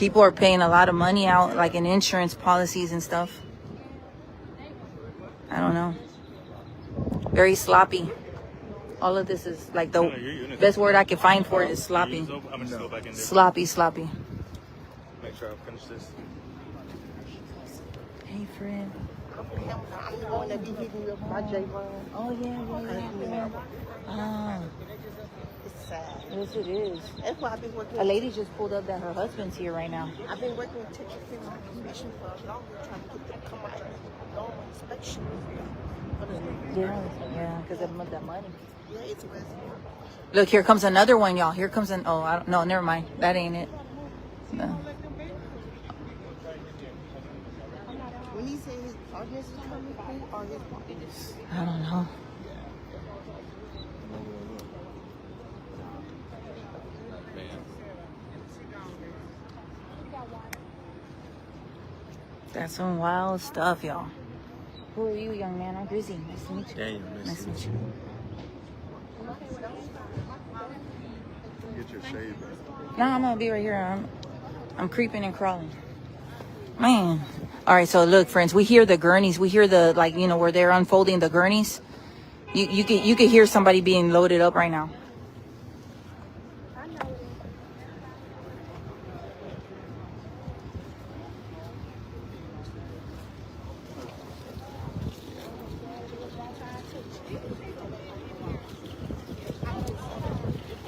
People are paying a lot of money out, like in insurance policies and stuff. I don't know. Very sloppy. All of this is like the best word I can find for it is sloppy. Sloppy, sloppy. Make sure I finish this. Hey, friend. I'm the one that be hitting you up by J-Ron. Oh, yeah. Ah, It's sad. yes, it is. That's why I've been working. A lady just pulled up that her husband's here right now. I've been working with Texas Criminal Commission for longer, trying to get them to come out and normal inspection. Yeah, because of that money. Yeah, it's resident. Look, here comes another one, y'all. Here comes an. Oh, I don't, no, never mind. That ain't it. No. When he said his audience is coming, who are his audience? I don't know. That's some wild stuff, y'all. Who are you, young man? I'm Grizzy. Nice to meet you. Daniel, Nice to meet you. Get your shade back. No, I'm gonna be right here. I'm creeping and crawling. Man. All right, so look, friends, we hear the gurneys. We hear the, like, you know, where they're unfolding the gurneys. You could hear somebody being loaded up right now.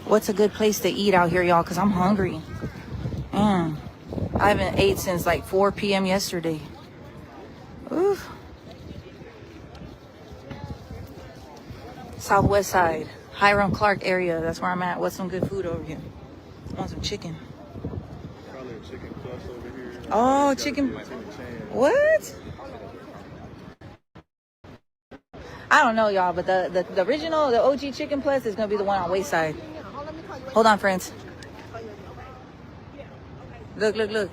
What's a good place to eat out here, y'all? Because I'm hungry. I haven't ate since like 4 p.m. yesterday. Oof. Southwest side, Hiram Clark area. That's where I'm at. What's some good food over here? I want some chicken. Probably a chicken plus over here. Oh, chicken. What? I don't know, y'all, but the original, the OG Chicken Plus is going to be the one on Wayside. Hold on, friends. Look, look, look.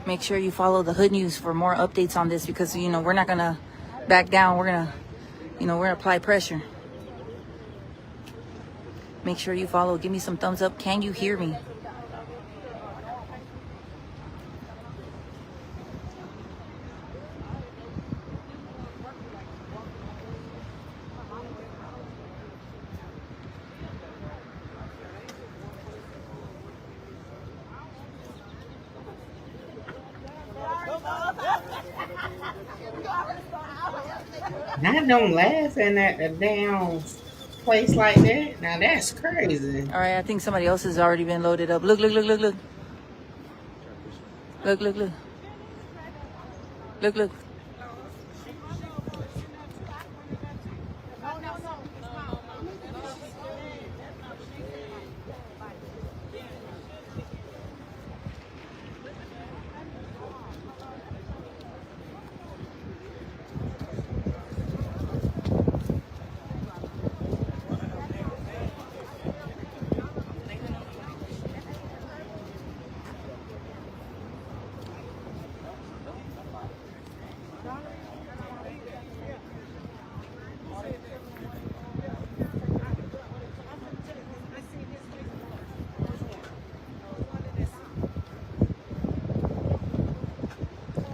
Make sure you follow the Hood News for more updates on this, because, you know, we're not going to back down. We're going to, you know, we're going to apply pressure. Make sure you follow. Give me some thumbs up. Can you hear me? I don't laugh in a damn place like that. Now that's crazy. All right, I think somebody else has already been loaded up. Look, look, look, look, look. Look, look, look. Look, look.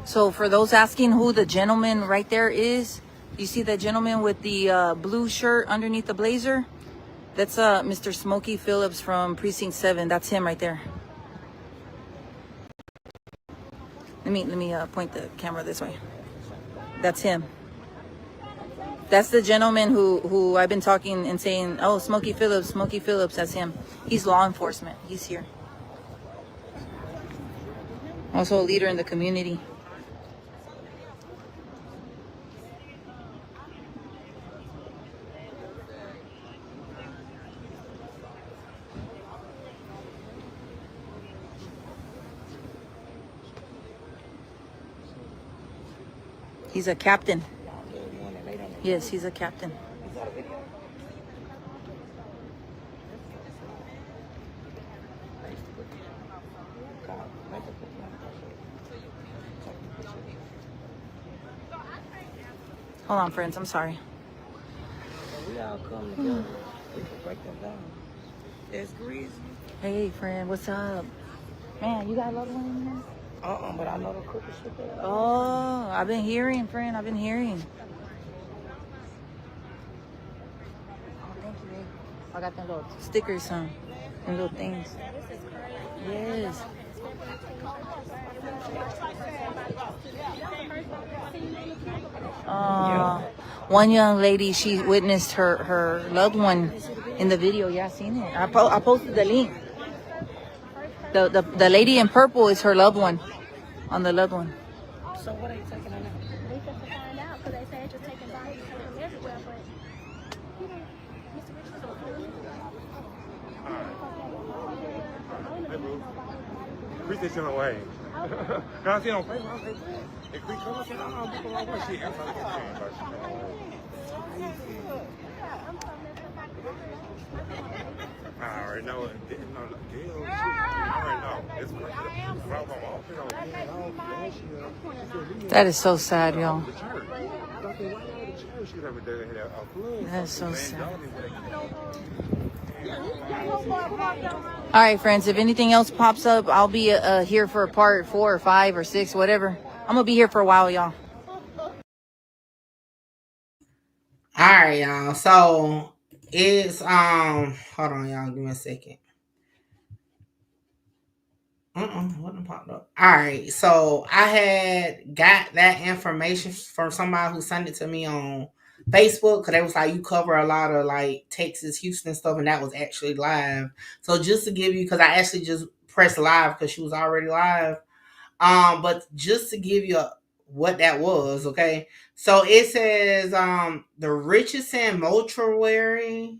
So for those asking who the gentleman right there is, you see that gentleman with the blue shirt underneath the blazer? That's Mr. Smokey Phillips from Precinct 7. That's him right there. Let me point the camera this way. That's him. That's the gentleman who I've been talking and saying, oh, Smokey Phillips, that's him. He's law enforcement. He's here. Also a leader in the community. He's a captain. Yes, he's a captain. Hold on, friends. I'm sorry. We all come together. We can break them down. It's greasy. Hey, friend. What's up? Man, you got a loved one in here? But I know the crooked shit there. Oh, I've been hearing, friend. I've been hearing. Oh, thank you, babe. I got them little stickers, them little things. Yes. One young lady, she witnessed her loved one in the video. Yeah, I seen it. I posted the link. The lady in purple is her loved one. On the loved one. So what are you taking on now? They just to find out because they say it's just taking bodies from everywhere, but you know, Mr. Richards don't feel it. Hey, boo. Appreciate you in a way. No, I see on Facebook. I was like, if we come up, I'm people like what she asked. I already know it. No, deal. I already know. It's That is so sad, y'all. That is so sad. All right, friends. If anything else pops up, I'll be here for part 4 or 5 or 6, whatever. I'm gonna be here for a while, y'all. All right, y'all. So it's hold on, y'all. Give me a second. What popped up? All right, so I had got that information from somebody who sent it to me on Facebook because they was like, you cover a lot of like Texas, Houston stuff, and that was actually live. So just to give you, because I actually just pressed live because she was already live. But just to give you what that was, okay. So it says the Richardson Mortuary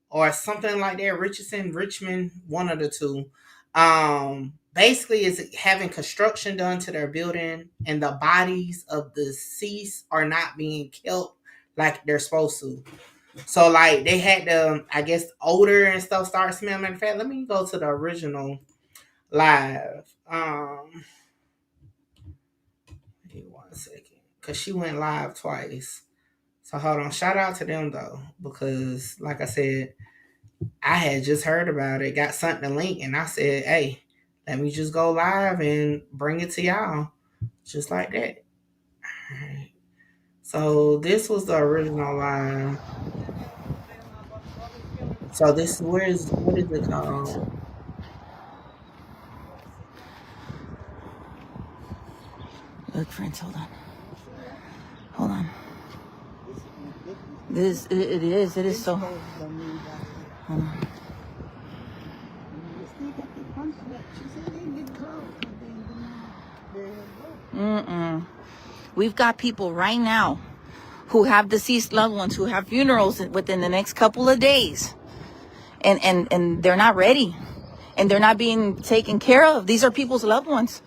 or something like that, Richmond, one of the two. Basically is having construction done to their building and the bodies of the deceased are not being kept like they're supposed to. So like they had the, I guess, odor and stuff start smelling. In fact, let me go to the original live. Give me 1 second. Cause she went live twice. So hold on. Shout out to them though. Because like I said, I had just heard about it, got sent the link, and I said, hey, let me just go live and bring it to y'all. Just like that. All right. So this was the original live. So this what is it called? Look, friends, hold on. It is so. Hold on. We've got people right now who have deceased loved ones who have funerals within the next couple of days, and they're not ready, and they're not being taken care of. These are people's loved ones.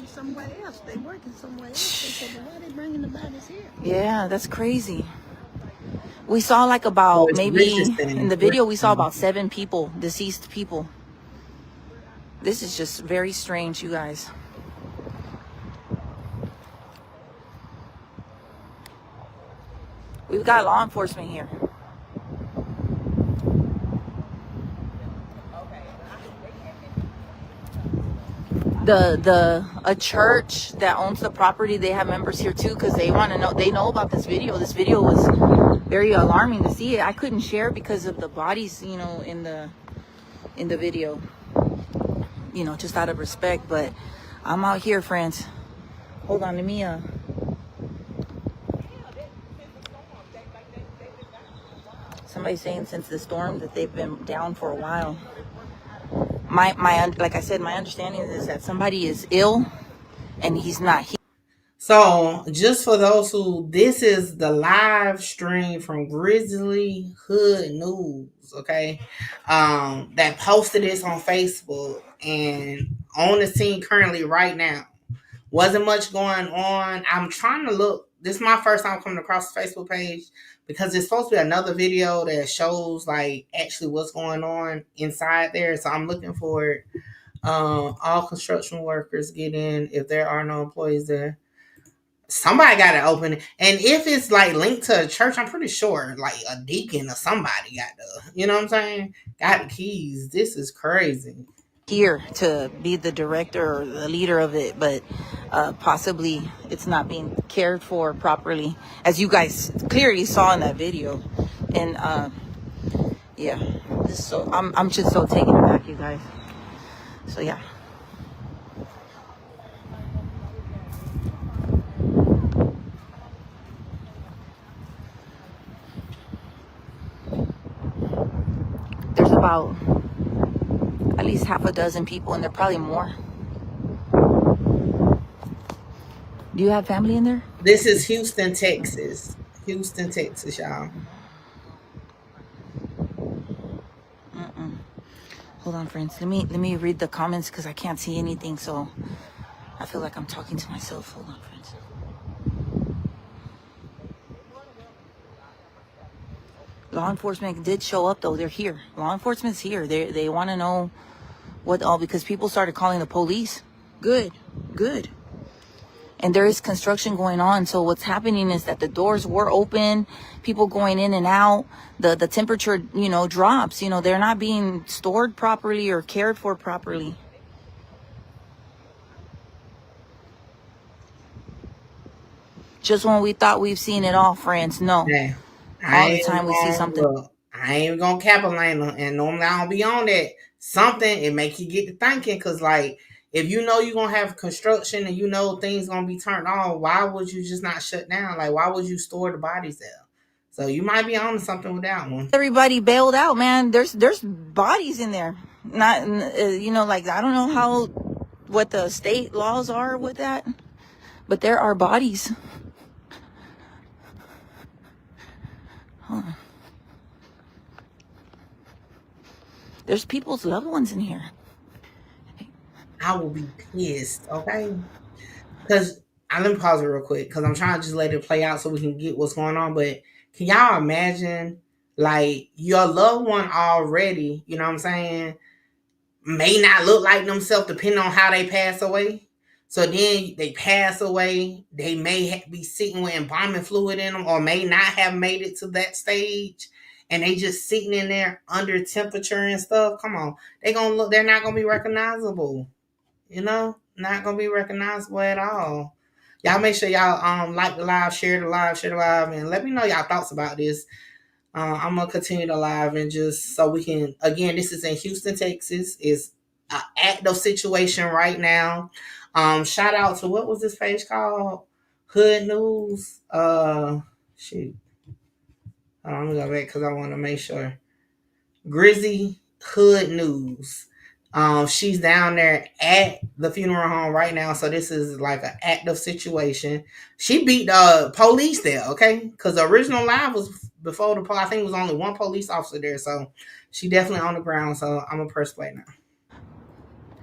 Somewhere else. They working somewhere else. They said, why are they bringing the bodies here? Yeah, that's crazy. We saw like about maybe in the video we saw about 7 people, deceased people. This is just very strange, you guys. We've got law enforcement here. A church that owns the property, they have members here too because they want to know. They know about this video. This video was very alarming to see it. I couldn't share because of the bodies, you know, in the video. You know, just out of respect. But I'm out here, friends. Hold on, let me Somebody's saying since the storm that they've been down for a while. Like I said, my understanding is that somebody is ill and he's not here. So just for those who, this is the live stream from Grizzly Hood News, okay? That posted this on Facebook and on the scene currently right now. Wasn't much going on. I'm trying to look. This is my first time coming across the Facebook page because it's supposed to be another video that shows like actually what's going on inside there. So I'm looking for it. All construction workers get in if there are no employees there. Somebody got to open it. And if it's like linked to a church, I'm pretty sure like a deacon or somebody got the, you know what I'm saying? Got the keys. This is crazy. Here to be the director or the leader of it, but possibly it's not being cared for properly, as you guys clearly saw in that video. And yeah, so I'm just so taken aback, you guys. So yeah. There's about at least half a dozen people in there, probably more. Do you have family in there? This is Houston, Texas. Houston, Texas, y'all. Hold on, friends. Let me read the comments because I can't see anything, so I feel like I'm talking to myself. Hold on, friends. Law enforcement did show up, though. They're here. Law enforcement's here. They want to know what all, because people started calling the police. Good. And there is construction going on. So what's happening is that the doors were open, people going in and out. The temperature, drops. They're not being stored properly or cared for properly. Just when we thought we've seen it all, friends, no. Yeah. All the time we see something. Look, I ain't even gonna capitalize, and normally I don't be on that. Something, it make you get to thinking, because like, if you know you're gonna have construction and you know things gonna be turned on, why would you just not shut down? Like, why would you store the bodies there? So you might be on to something with that one. Everybody bailed out, man. There's bodies in there. Not, like, I don't know what the state laws are with that, but there are bodies. Hold on. There's people's loved ones in here. I will be pissed, okay? Because let me pause it real quick, because I'm trying to just let it play out so we can get what's going on. But can y'all imagine, like, your loved one already, you know what I'm saying, may not look like themselves depending on how they pass away. So then they pass away, they may be sitting with embalming fluid in them, or may not have made it to that stage, and they just sitting in there under temperature and stuff. Come on, they're not gonna be recognizable. Not gonna be recognizable at all. Y'all make sure y'all like the live, share the live, and let me know y'all thoughts about this. I'm gonna continue the live, and just so we can, again, this is in Houston, Texas. It's an active situation right now. Shout out to, what was this page called? Hood News. Shoot. Let me go back because I want to make sure. Grizzy Hood News. She's down there at the funeral home right now, so this is like an active situation. She beat the police there, okay? Because the original live was before the police. I think it was only one police officer there, so she definitely on the ground. So I'm gonna press play now.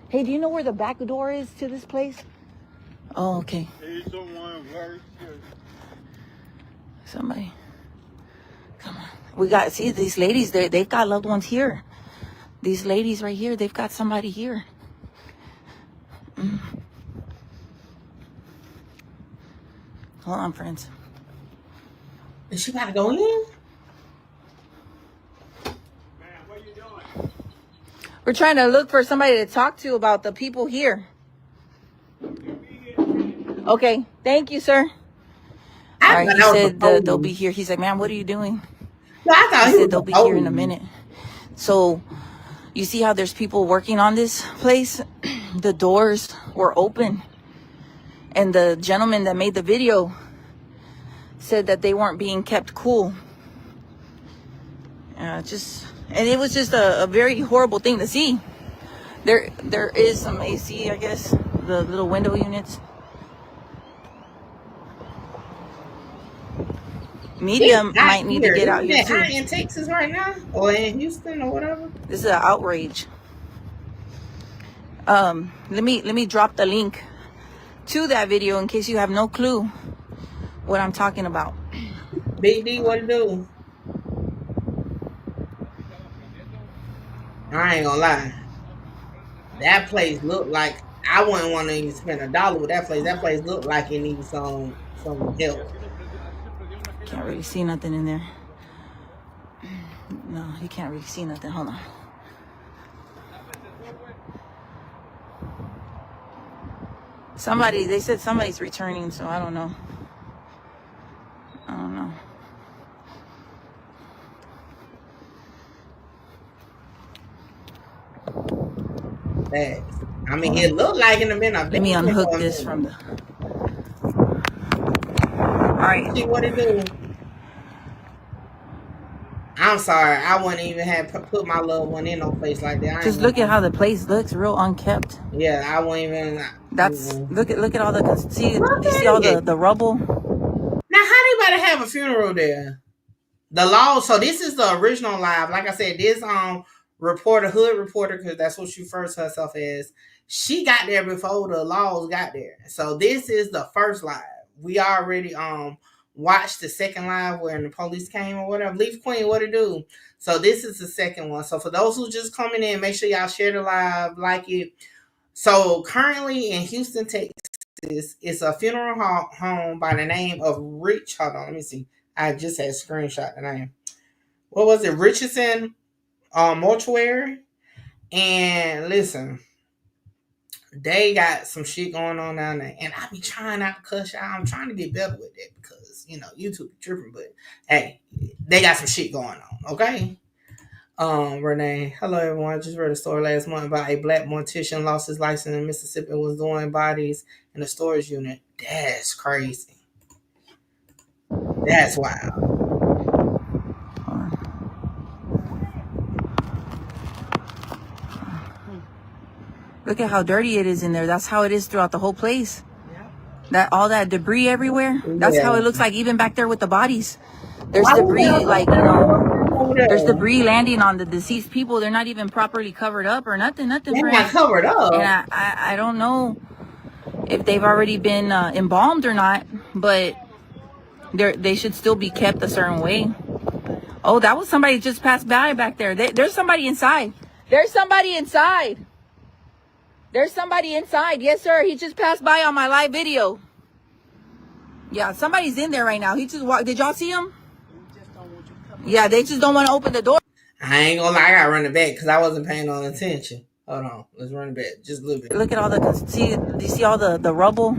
Hey, do you know where the back door is to this place? Oh, okay. Somebody. Come on. We got, see, these ladies, they've got loved ones here. These ladies right here, they've got somebody here. Hold on, friends. Is she about to go in? Man, what are you doing? We're trying to look for somebody to talk to about the people here. Okay, thank you, sir. All right, he said they'll be here. He's like, man, what are you doing? No, I thought he said they'll be here in a minute. So you see how there's people working on this place? The doors were open. And the gentleman that made the video said that they weren't being kept cool. And it was just a very horrible thing to see. There is some AC, I guess, the little window units. Media might need to get out here too. In Texas right now, or in Houston, or whatever. This is an outrage. Let me drop the link to that video in case you have no clue what I'm talking about. Big D, what it do? I ain't gonna lie. That place looked like I wouldn't want to even spend $1 with that place. That place looked like it needs some help. Can't really see nothing in there. No, you can't really see nothing. Hold on. They said somebody's returning, so I don't know. Thanks. I mean, it looked like in a minute. Let me unhook this from the... Alright. See what it do? I'm sorry. I wouldn't even have put my loved one in no place like that. Just look at how the place looks, real unkept. Yeah, I wouldn't even... That's... Look at all the... See, do you see all the rubble? Now, how do you better have a funeral there? The law... So, this is the original live. Like I said, this hood reporter, because that's what she refers to herself as, she got there before the laws got there. So this is the first live. We already watched the second live when the police came or whatever. Leaf Queen, what it do? So this is the second one. So for those who just coming in, make sure y'all share the live, like it. So currently in Houston, Texas, it's a funeral home by the name of Rich. Hold on, let me see. I just had screenshot the name. What was it? Richardson Mortuary. And listen, they got some shit going on down there. And I be trying not to cuss y'all. I'm trying to get better with that because, YouTube be tripping. But, hey, they got some shit going on, okay? Renee, hello, everyone. I just read a story last month about a black mortician lost his license in Mississippi and was doing bodies in a storage unit. That's crazy. That's wild. Look at how dirty it is in there. That's how it is throughout the whole place. Yeah. All that debris everywhere. That's how it looks like even back there with the bodies. There's debris, there's debris landing on the deceased people. They're not even properly covered up or nothing. They're not covered up. And I don't know if they've already been embalmed or not, but they should still be kept a certain way. Oh, that was somebody just passed by back there. There's somebody inside. There's somebody inside. There's somebody inside. Yes, sir. He just passed by on my live video. Yeah, somebody's in there right now. He just walked. Did y'all see him? Yeah, they just don't want to open the door. I ain't gonna lie. I gotta run it back because I wasn't paying no attention. Hold on. Let's run it back. Just a little bit. Look at all the... Do you see all the rubble?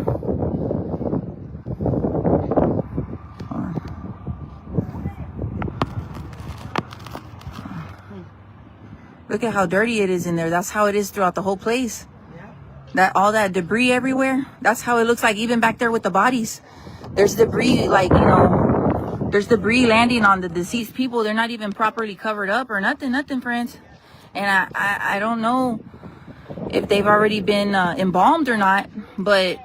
Look at how dirty it is in there. That's how it is throughout the whole place. All that debris everywhere. That's how it looks like even back there with the bodies. There's debris, there's debris landing on the deceased people. They're not even properly covered up or nothing, friends. And I don't know if they've already been embalmed or not, but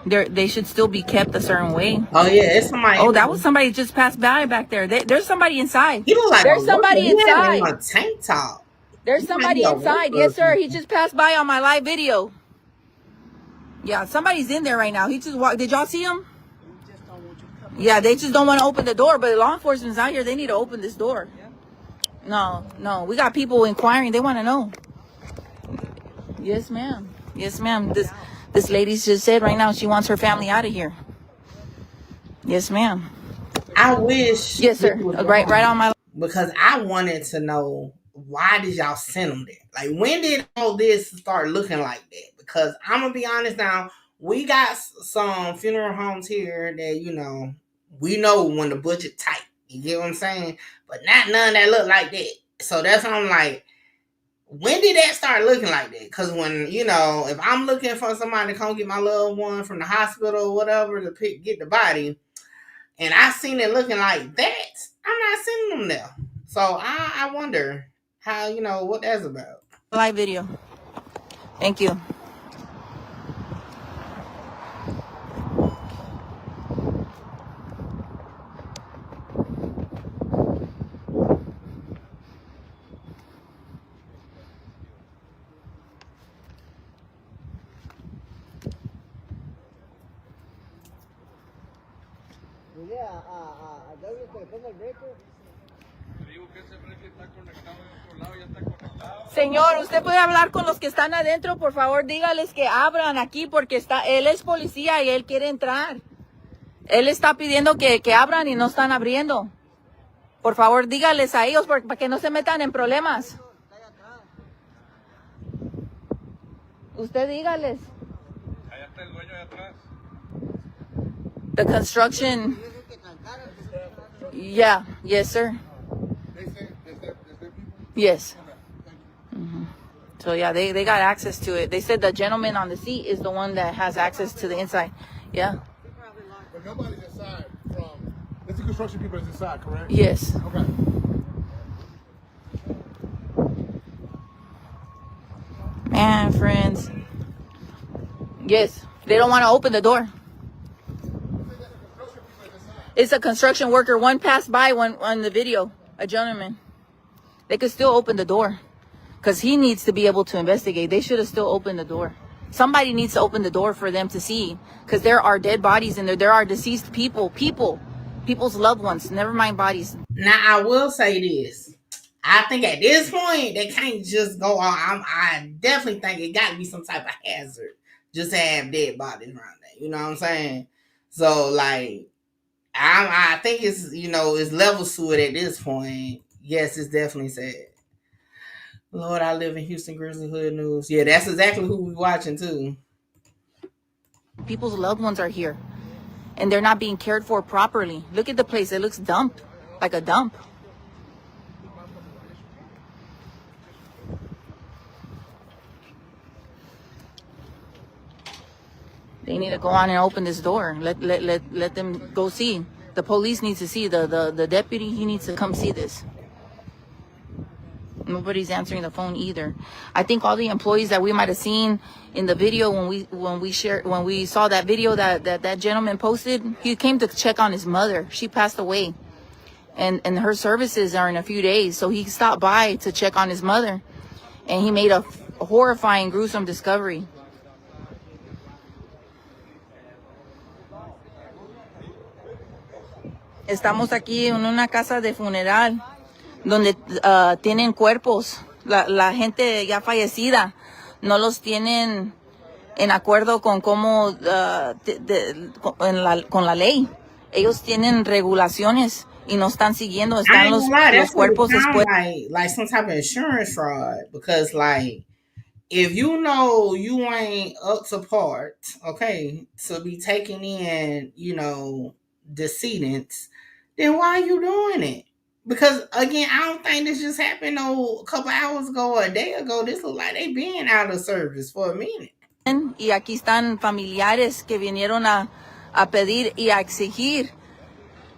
they should still be kept a certain way. Oh yeah, it's somebody. Oh, that was somebody just passed by back there. There's somebody inside. He look like there's somebody inside. A tank top. There's somebody inside. Yes, sir. He just passed by on my live video. Yeah, somebody's in there right now. He just walked. Did y'all see him? Yeah, they just don't want to open the door. But law enforcement's out here. They need to open this door. No. We got people inquiring. They want to know. Yes, ma'am. Yes, ma'am. This lady just said right now she wants her family out of here. Yes, ma'am. I wish. Yes, sir. Right on my. Because I wanted to know, why did y'all send them there? Like, when did all this start looking like that? Because I'm going to be honest now, we got some funeral homes here that, we know when the budget tight. You get what I'm saying? But not none that look like that. So that's why I'm like, when did that start looking like that? Because when, if I'm looking for somebody to come get my loved one from the hospital or whatever to get the body, and I seen it looking like that, I'm not sending them there. So I wonder how, what that's about. Live video. Thank you. Dile a Douglas que le ponga el breaker. Señor, usted puede hablar con los que están adentro, por favor, dígales que abran aquí porque él es policía y él quiere entrar. Él está pidiendo que abran y no están abriendo. Por favor, dígales a ellos para que no se metan en problemas. Usted dígales. Allá está el dueño de atrás. The construction. Yeah, yes, sir. Yes. So yeah, they got access to it. They said the gentleman on the seat is the one that has access to the inside. Yeah. But nobody's inside from. It's the construction people that's inside, correct? Yes. Okay. Man, friends. Yes, they don't want to open the door. It's a construction worker. One passed by on the video, a gentleman. They could still open the door because he needs to be able to investigate. They should have still opened the door. Somebody needs to open the door for them to see because there are dead bodies in there. There are deceased people's loved ones, never mind bodies. Now, I will say this. I think at this point, they can't just go on. I definitely think it got to be some type of hazard just to have dead bodies around there. You know what I'm saying? So, like, I think it's, it's levels to it at this point. Yes, it's definitely sad. Lord, I live in Houston Grizzly Hood News. Yeah, that's exactly who we watching, too. People's loved ones are here, and they're not being cared for properly. Look at the place. It looks dump, like a dump. They need to go on and open this door. Let them go see. The police needs to see. The deputy, he needs to come see this. Nobody's answering the phone either. I think all the employees that we might have seen in the video when we saw that video that gentleman posted, he came to check on his mother. She passed away. And her services are in a few days. So he stopped by to check on his mother. And he made a horrifying, gruesome discovery. Estamos aquí en una casa de funeral donde tienen cuerpos. La gente ya fallecida no los tienen en acuerdo con cómo con la ley. Ellos tienen regulaciones y no están siguiendo. Están los cuerpos después. Like some type of insurance fraud, because like if you know you ain't up to part, okay, to be taking in, decedents, then why are you doing it? Because again, I don't think this just happened a couple hours ago or a day ago. This look like they been out of service for a minute. Y aquí están familiares que vinieron a pedir y a exigir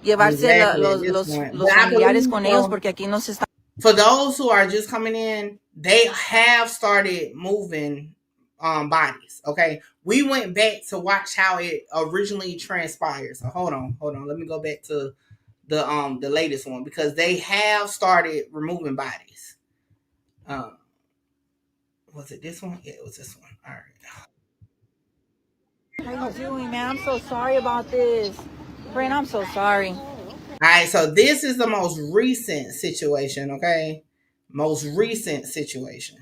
llevarse los familiares con ellos porque aquí no se está. For those who are just coming in, they have started moving bodies. Okay, we went back to watch how it originally transpired. So hold on. Let me go back to the latest one because they have started removing bodies. Was it this one? Yeah, it was this one. All right. How you doing, man? I'm so sorry about this. Friend, I'm so sorry. All right, so this is the most recent situation, okay? Most recent situation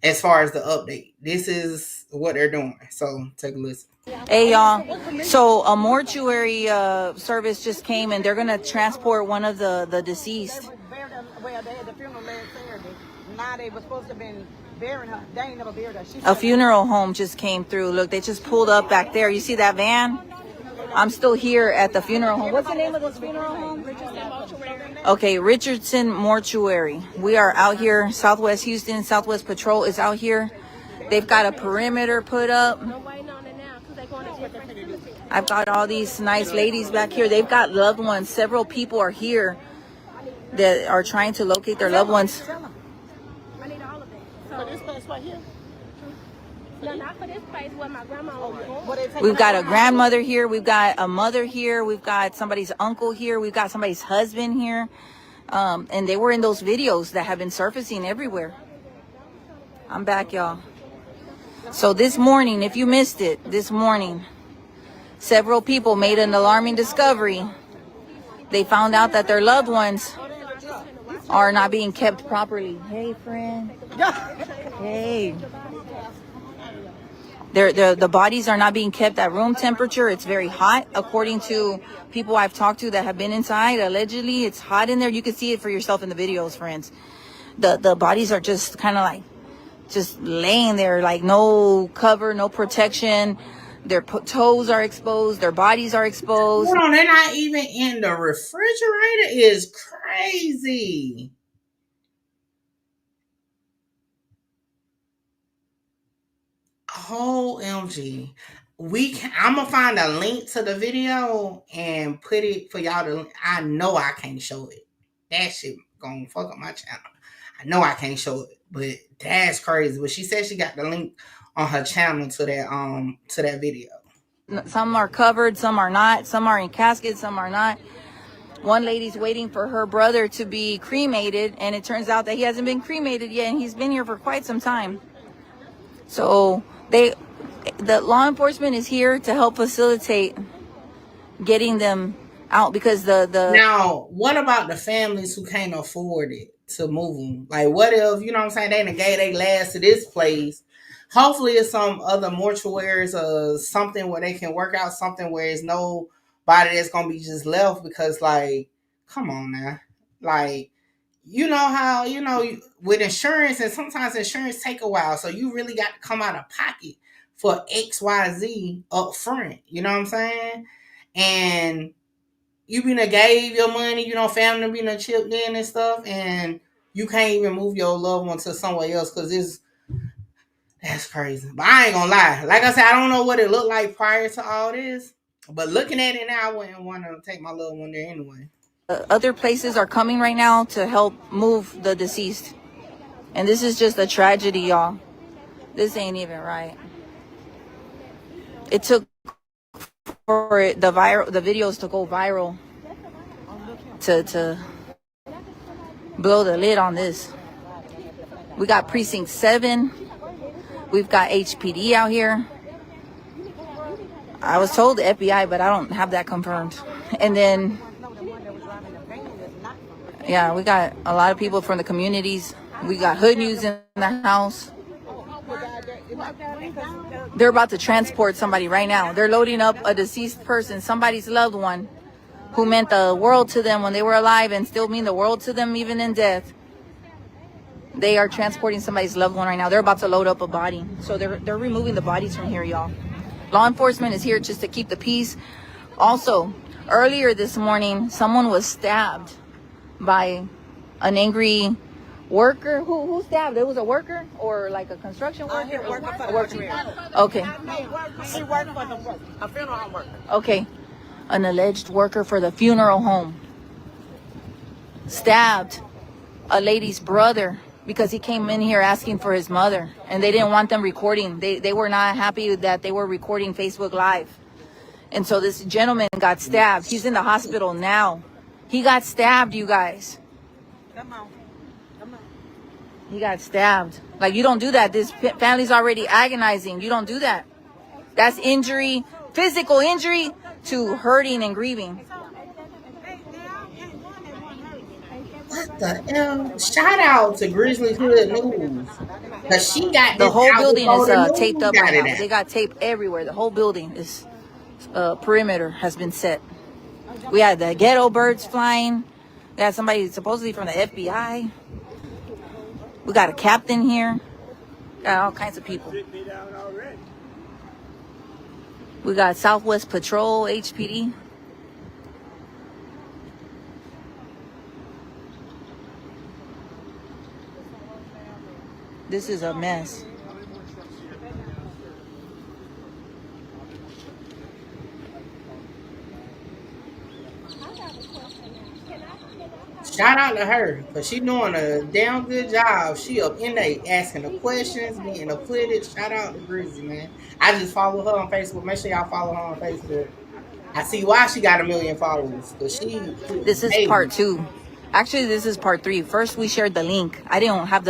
as far as the update. This is what they're doing. So take a listen. Hey, y'all. So a mortuary service just came and they're going to transport one of the deceased. Well, they had the funeral last Saturday. Now they were supposed to have been burying her. They ain't never buried her. A funeral home just came through. Look, they just pulled up back there. You see that van? I'm still here at the funeral home. What's the name of this funeral home? Okay, Richardson Mortuary. We are out here. Southwest Houston, Southwest Patrol is out here. They've got a perimeter put up. I've got all these nice ladies back here. They've got loved ones. Several people are here that are trying to locate their loved ones. I need all of it. For this place right here? No, not for this place where my grandma was. We've got a grandmother here. We've got a mother here. We've got somebody's uncle here. We've got somebody's husband here. And they were in those videos that have been surfacing everywhere. I'm back, y'all. So this morning, if you missed it, this morning, several people made an alarming discovery. They found out that their loved ones are not being kept properly. Hey, friend. Hey. The bodies are not being kept at room temperature. It's very hot. According to people I've talked to that have been inside, allegedly, it's hot in there. You can see it for yourself in the videos, friends. The bodies are just kind of like just laying there, like no cover, no protection. Their toes are exposed. Their bodies are exposed. Hold on, they're not even in the refrigerator. Is crazy. OMG. I'm gonna find a link to the video and put it for y'all to. I know I can't show it. That shit gonna fuck up my channel. I know I can't show it, but that's crazy. But she said she got the link on her channel to that video. Some are covered, some are not. Some are in caskets, some are not. One lady's waiting for her brother to be cremated, and it turns out that he hasn't been cremated yet, and he's been here for quite some time. So the law enforcement is here to help facilitate getting them out, because Now, what about the families who can't afford it to move them? Like, what if, you know what I'm saying, they done gave their last to this place? Hopefully it's some other mortuaries or something where they can work out something where it's nobody that's gonna be just left, because, like, come on now. Like, you know how, with insurance, and sometimes insurance take a while, so you really got to come out of pocket for XYZ up front. You know what I'm saying? And you been gave your money, family been chipped in and stuff, and you can't even move your loved one to somewhere else because that's crazy. But I ain't gonna lie. Like I said, I don't know what it looked like prior to all this, but looking at it now, I wouldn't want to take my loved one there anyway. Other places are coming right now to help move the deceased. And this is just a tragedy, y'all. This ain't even right. It took for the videos to go viral to blow the lid on this. We got Precinct 7. We've got HPD out here. I was told the FBI, but I don't have that confirmed. And then, yeah, we got a lot of people from the communities. We got Hood News in the house. They're about to transport somebody right now. They're loading up a deceased person, somebody's loved one, who meant the world to them when they were alive and still mean the world to them even in death. They are transporting somebody's loved one right now. They're about to load up a body. So they're removing the bodies from here, y'all. Law enforcement is here just to keep the peace. Also, earlier this morning, someone was stabbed by an angry worker. Who stabbed? It was a worker or like a construction worker? A worker. Okay. She worked for a funeral home worker. Okay. An alleged worker for the funeral home stabbed a lady's brother because he came in here asking for his mother, and they didn't want them recording. They were not happy that they were recording Facebook Live. And so this gentleman got stabbed. He's in the hospital now. He got stabbed, you guys. Come on. He got stabbed. Like, you don't do that. This family's already agonizing. You don't do that. That's injury, physical injury to hurting and grieving. What the hell? Shout out to Grizzly Hood News. Cause she got the whole building is the taped up right now. They got tape everywhere. The whole building is perimeter has been set. We had the ghetto birds flying. We had somebody supposedly from the FBI. We got a captain here. Got all kinds of people. We got Southwest Patrol, HPD. This is a mess. Shout out to her, because she doing a damn good job. She up in there asking the questions, getting acquitted. Shout out to Grizzly, man. I just follow her on Facebook. Make sure y'all follow her on Facebook. I see why she got 1 million followers. This is part 2. Actually, this is part 3. First, we shared the link. I didn't have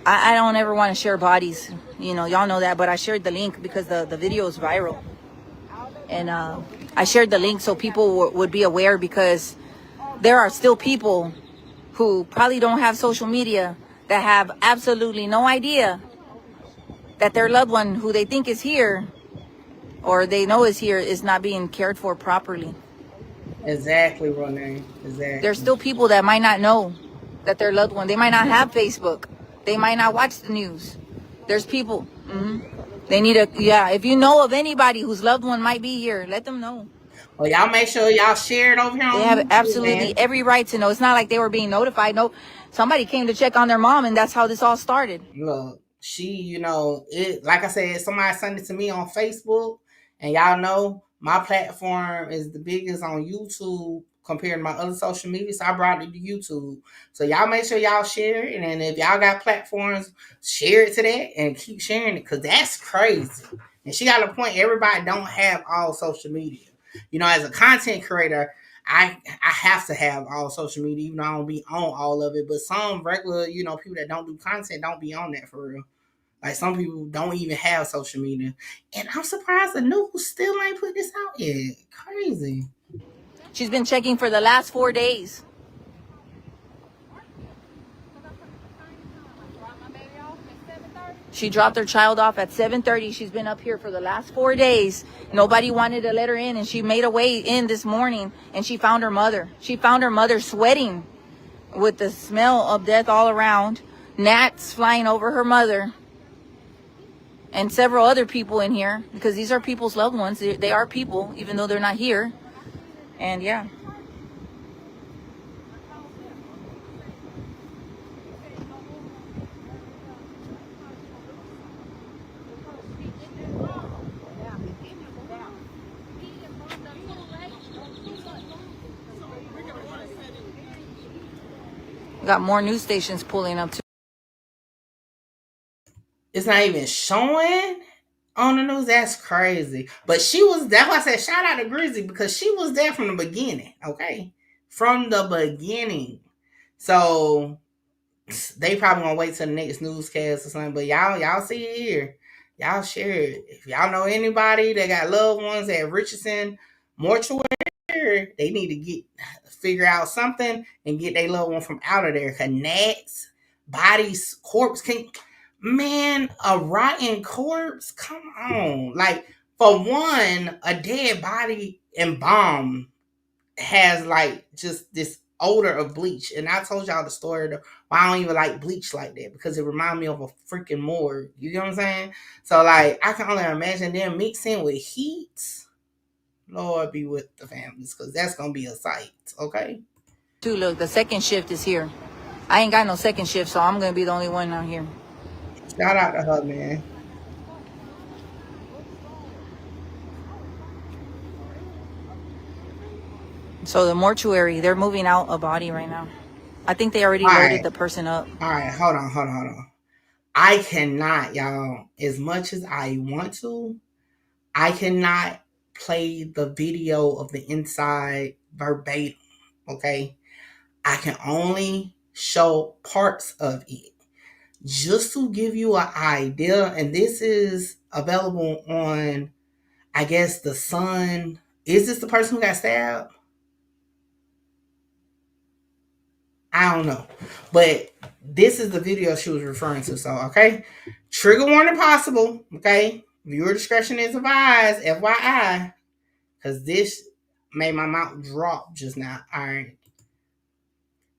I don't ever want to share bodies. Y'all know that. But I shared the link because the video is viral. And I shared the link so people would be aware, because there are still people who probably don't have social media that have absolutely no idea that their loved one who they think is here or they know is here is not being cared for properly. Exactly, Renee. Exactly. There's still people that might not know that their loved one, they might not have Facebook. They might not watch the news. There's people. They need a, if you know of anybody whose loved one might be here, let them know. Well, y'all make sure y'all share it over here on They have YouTube, absolutely man. every right to know. It's not like they were being notified. No, somebody came to check on their mom, and that's how this all started. Look, she, it, like I said, somebody sent it to me on Facebook, and y'all know my platform is the biggest on YouTube compared to my other social media, so I brought it to YouTube. So y'all make sure y'all share it, and if y'all got platforms, share it to that and keep sharing it, because that's crazy. And she got a point, everybody don't have all social media. As a content creator, I have to have all social media, even though I don't be on all of it. But some regular, people that don't do content don't be on that for real. Like some people don't even have social media. And I'm surprised the news still ain't put this out yet. Crazy. She's been checking for the last 4 days. She dropped her child off at 7:30. She's been up here for the last 4 days. Nobody wanted to let her in, and she made her way in this morning, and she found her mother. She found her mother sweating with the smell of death all around, gnats flying over her mother, and several other people in here, because these are people's loved ones. They are people, even though they're not here. And yeah. Got more news stations pulling up too. It's not even showing on the news. That's crazy. But that's why I said shout out to Grizzly, because she was there from the beginning. Okay. From the beginning. So they probably gonna wait till the next newscast or something. But y'all see it here. Y'all share it. If y'all know anybody that got loved ones at Richardson Mortuary, they need to figure out something and get their loved one from out of there. Cause gnats, bodies, corpse a rotten corpse. Come on. Like, for one, a dead body embalmed has like just this odor of bleach. And I told y'all the story why I don't even like bleach like that, because it reminds me of a freaking morgue. You know what I'm saying? So like I can only imagine them mixing with heat. Lord be with the families, because that's gonna be a sight. Okay. Dude, look, the second shift is here. I ain't got no second shift, so I'm gonna be the only one out here. Shout out to her, man. So the mortuary, they're moving out a body right now. I think they already loaded the person up. All right, hold on. I cannot, y'all, as much as I want to, I cannot play the video of the inside verbatim, okay? I can only show parts of it just to give you an idea. And this is available on, I guess, The Sun. Is this the person who got stabbed? I don't know. But this is the video she was referring to. So, okay. Trigger warning possible. Okay. Viewer discretion is advised. FYI. Because this made my mouth drop just now. All right.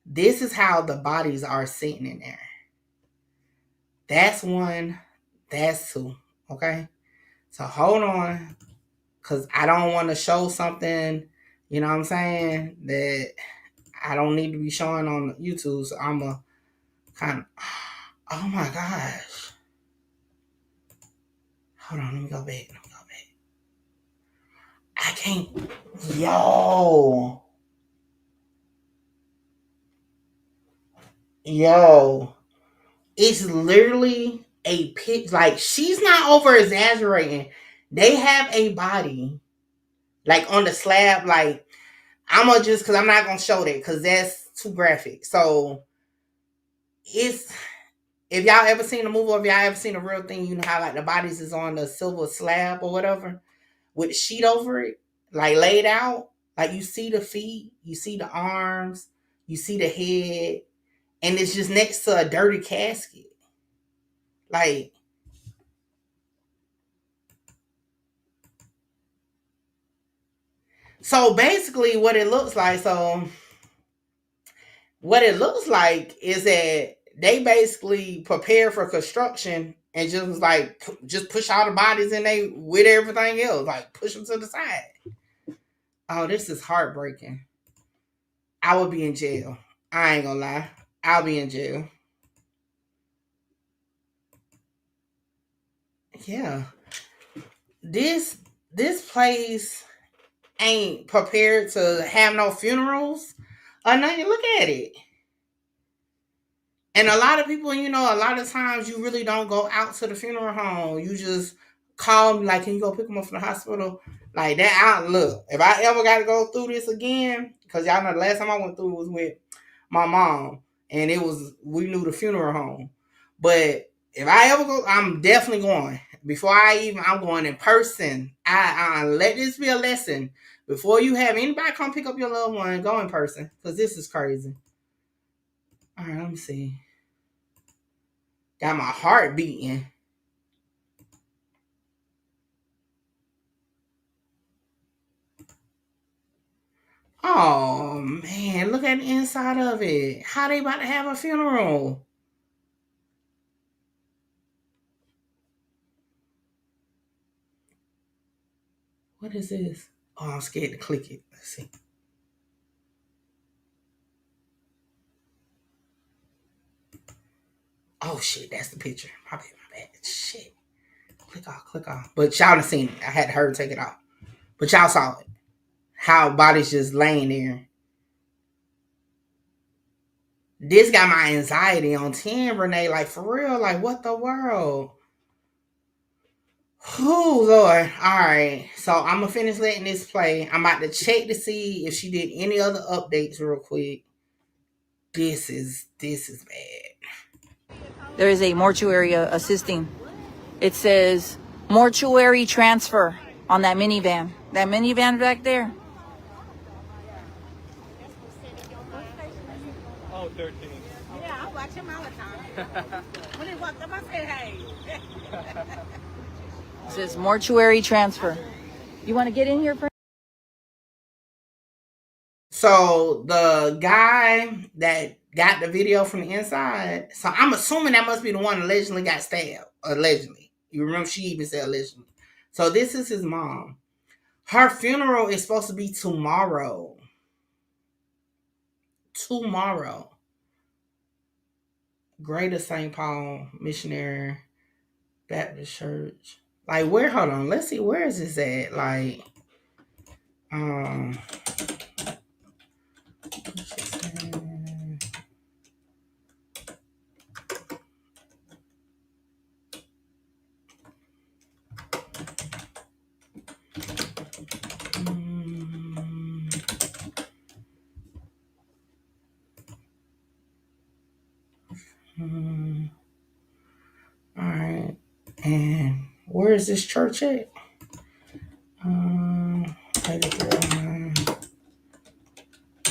This is how the bodies are sitting in there. That's one. That's two. Okay. So hold on. Because I don't want to show something, you know what I'm saying, that I don't need to be showing on YouTube. So I'm a kind of, oh my gosh. Hold on, let me go back. I can't, yo, it's literally a pit. Like, she's not over exaggerating. They have a body, like on the slab. Like, I'm gonna just, because I'm not gonna show that, because that's too graphic. So it's, if y'all ever seen a movie, or if y'all ever seen a real thing, you know how like the bodies is on the silver slab or whatever. with a sheet over it, like laid out. Like you see the feet, you see the arms, you see the head, and it's just next to a dirty casket. Like, so basically what it looks like, is that they basically prepare for construction and just was like, just push all the bodies in they with everything else, like push them to the side. Oh, this is heartbreaking. I would be in jail. I ain't gonna lie. I'll be in jail. Yeah. This place ain't prepared to have no funerals or nothing. Look at it. And a lot of people, a lot of times you really don't go out to the funeral home. You just call them, like, can you go pick them up from the hospital? Like that. Look, if I ever got to go through this again, because y'all know the last time I went through was with my mom, and we knew the funeral home. But if I ever go, I'm definitely going. I'm going in person. I let this be a lesson. Before you have anybody come pick up your loved one, go in person, because this is crazy. All right, let me see. Got my heart beating. Oh, man, look at the inside of it. How they about to have a funeral? What is this? Oh, I'm scared to click it. Let's see. Oh, shit, that's the picture. My bad. Shit. Click off. But y'all have seen it. I had her take it off. But y'all saw it. How body's just laying there. This got my anxiety on 10, Renee. Like, for real. Like, what the world? Oh, Lord. All right. So, I'm going to finish letting this play. I'm about to check to see if she did any other updates real quick. This is bad. There is a mortuary assisting. It says mortuary transfer on that minivan. That minivan back there. Oh, 13. Yeah, I watch him all the time. When he walked up, I said, hey. It says mortuary transfer. You want to get in here, friend? So the guy that got the video from the inside, so I'm assuming that must be the one allegedly got stabbed. Allegedly. You remember she even said allegedly. So this is his mom. Her funeral is supposed to be tomorrow. Greater St. Paul Missionary Baptist Church. Like, where? Hold on. Let's see. Where is this at? Like, all right. And where is this church at?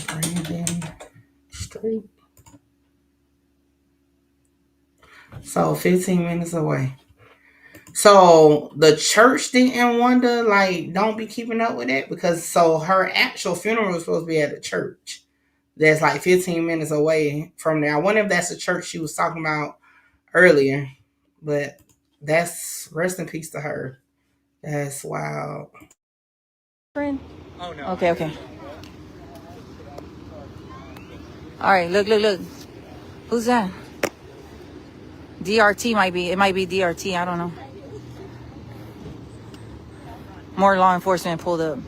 Brandon Street. So 15 minutes away. So the church didn't wonder, like, don't be keeping up with it, because so her actual funeral was supposed to be at a church that's like 15 minutes away from there. I wonder if that's the church she was talking about earlier, but that's rest in peace to her. That's wild. Friend? Oh, no. Okay. All right, look. Who's that? DRT might be. It might be DRT. I don't know. More law enforcement pulled up.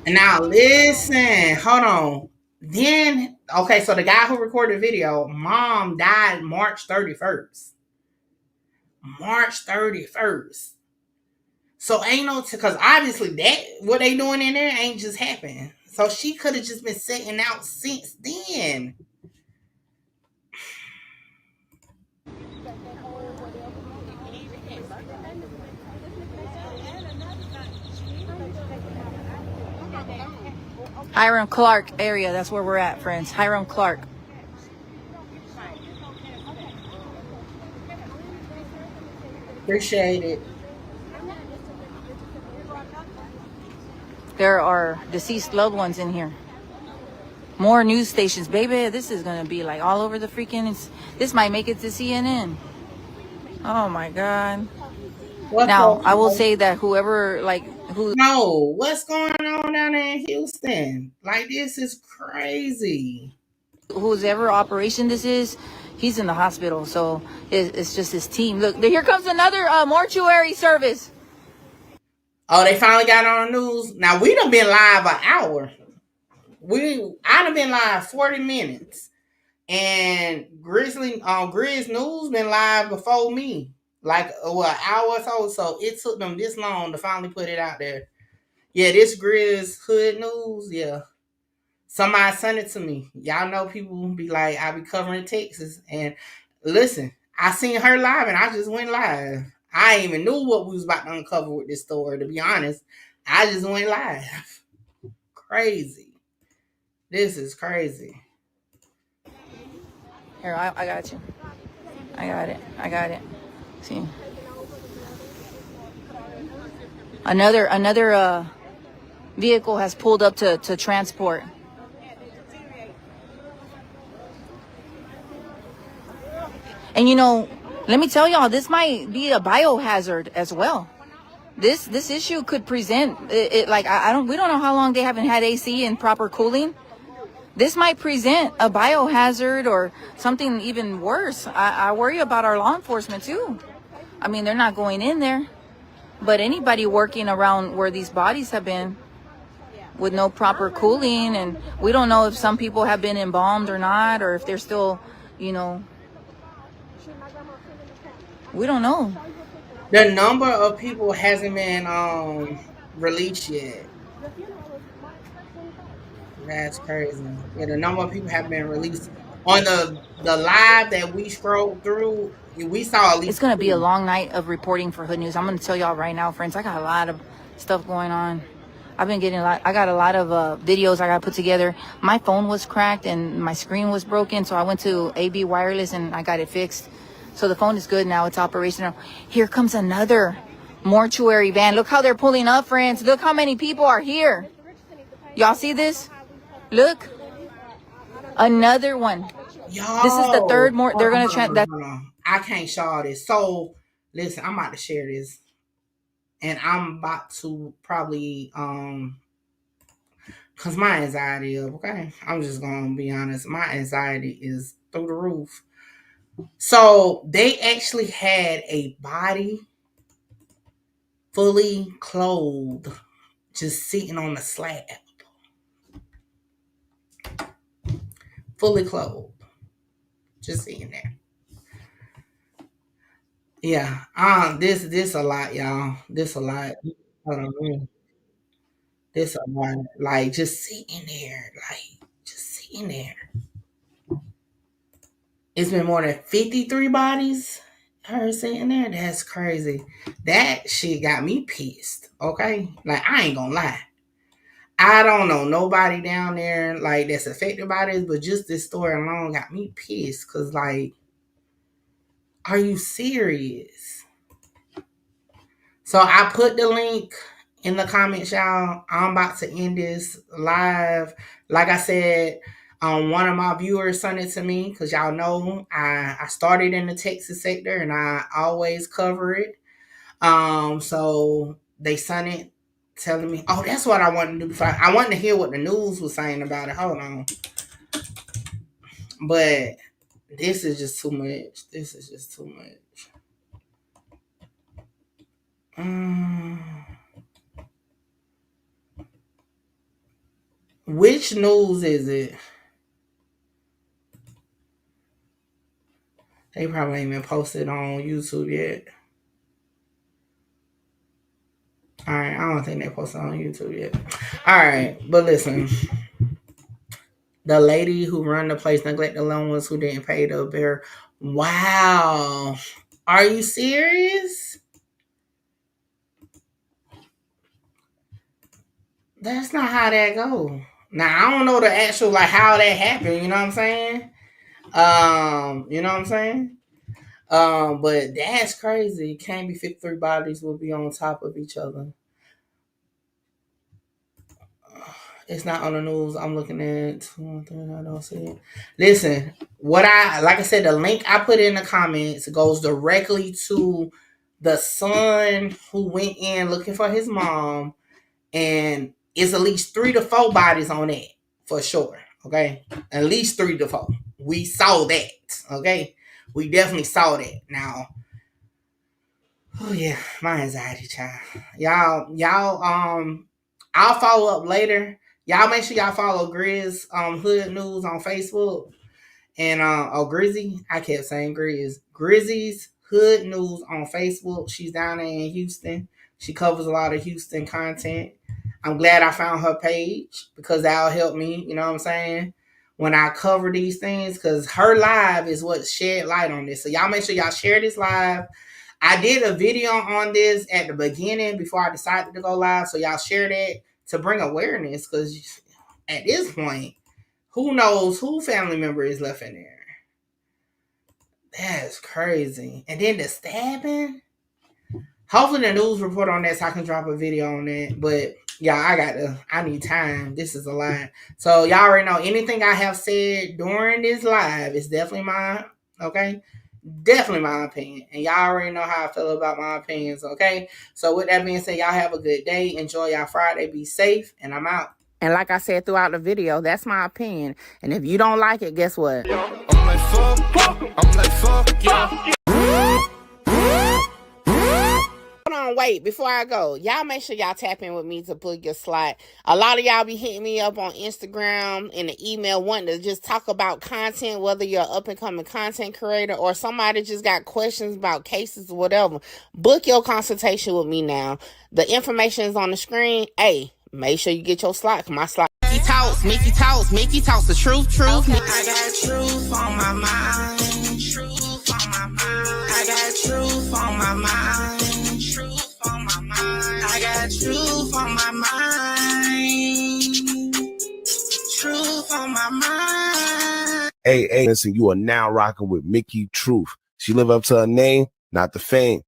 Now listen, hold on. Then, okay, so the guy who recorded the video, mom died March 31st. March 31st. So ain't no, because obviously that, what they doing in there ain't just happened. So she could have just been sitting out since then. Hiram Clark area. That's where we're at, friends. Hiram Clark. Appreciate it. There are deceased loved ones in here. More news stations, baby. This is gonna be like all over the freaking. This might make it to CNN. Oh my God. What's Now up, I will bro? say that whoever No, what's going on down there in Houston? Like, this is crazy. whose ever operation this is, he's in the hospital. So it's just his team. Look, here comes another mortuary service. Oh, they finally got on the news. Now we done been live an hour. I done been live 40 minutes. And Grizz News been live before me. Like an hour or so. So it took them this long to finally put it out there. Yeah, this Grizz Hood News, yeah. Somebody sent it to me. Y'all know people be like, I be covering Texas. And listen, I seen her live and I just went live. I ain't even knew what we was about to uncover with this story, to be honest. I just went live. Crazy. This is crazy. Here, I got you. I got it. See. Another vehicle has pulled up to transport. And let me tell y'all, this might be a biohazard as well. This issue could present it like we don't know how long they haven't had AC and proper cooling. This might present a biohazard or something even worse. I worry about our law enforcement too. I mean, they're not going in there, but anybody working around where these bodies have been with no proper cooling, and we don't know if some people have been embalmed or not, or if they're still, we don't know. The number of people hasn't been released yet. That's crazy. Yeah, the number of people have been released on the live that we scrolled through. We saw at It's least gonna be a 2. long night of reporting for Hood News. I'm gonna tell y'all right now, friends. I got a lot of stuff going on. I've been getting I got a lot of videos I got put together. My phone was cracked and my screen was broken, so I went to AB Wireless and I got it fixed. So the phone is good now. It's operational. Here comes another mortuary van. Look how they're pulling up, friends. Look how many people are here. Y'all see this? Look, another one. This is the third Yo, more. hold They're on, gonna hold on, that. hold on. I can't show all this. So listen, I'm about to share this. And I'm about to probably cause my anxiety up, okay? I'm just gonna be honest. My anxiety is through the roof. So they actually had a body fully clothed, just sitting on the slab. Fully clothed. Just sitting there. Yeah. This a lot, y'all. This a lot. Hold on. This a lot. Like just sitting there. Like just sitting there. It's been more than 53 bodies. Her sitting there. That's crazy. That shit got me pissed. Okay? Like I ain't gonna lie. I don't know nobody down there like that's affected by this, but just this story alone got me pissed. Cause like, are you serious? So I put the link in the comments, y'all. I'm about to end this live. Like I said, one of my viewers sent it to me because y'all know I started in the Texas sector and I always cover it. So they sent it telling me, oh, that's what I wanted to do. I wanted to hear what the news was saying about it. Hold on. But this is just too much. This is just too much. Which news is it? They probably ain't even posted on YouTube yet. All right, I don't think they posted on YouTube yet. All right, but listen, the lady who run the place neglected loan ones who didn't pay the bill. Wow, are you serious? That's not how that go. Now I don't know the actual like how that happened. You know what I'm saying? You know what I'm saying? But that's crazy. Can't be 53 bodies will be on top of each other. It's not on the news. I'm looking at. I don't see it. Listen, like I said, the link I put in the comments goes directly to the son who went in looking for his mom, and it's at least 3 to 4 bodies on it for sure. Okay, at least 3 to 4. We saw that. Okay, we definitely saw that. Now, oh yeah, my anxiety, child. Y'all, I'll follow up later. Y'all make sure y'all follow Grizz Hood News on Facebook. And Grizzy, I kept saying Grizz. Grizzy's Hood News on Facebook. She's down there in Houston. She covers a lot of Houston content. I'm glad I found her page because that'll help me, you know what I'm saying, when I cover these things, because her live is what shed light on this. So y'all make sure y'all share this live. I did a video on this at the beginning before I decided to go live. So y'all share that to bring awareness, because at this point, who knows who family member is left in there? That's crazy. And then the stabbing. Hopefully the news report on that so I can drop a video on that. But yeah, I need time. This is a lot. So y'all already know anything I have said during this live is definitely mine. Okay? Definitely my opinion. And y'all already know how I feel about my opinions. Okay? So with that being said, y'all have a good day. Enjoy y'all Friday. Be safe. And I'm out. And like I said throughout the video, that's my opinion. And if you don't like it, guess what? I'm like, fuck, yeah. Hold on, wait, before I go, y'all make sure y'all tap in with me to book your slot. A lot of y'all be hitting me up on Instagram and the email wanting to just talk about content, whether you're an up-and-coming content creator or somebody just got questions about cases or whatever. Book your consultation with me now. The information is on the screen. Hey, make sure you get your slot. My slot. Mickey talks, the truth. I got truth on my mind. I got truth on my mind. I got truth on my mind. Truth on my mind. Hey, listen, you are now rocking with Mickey Truth. She live up to her name, not the fame.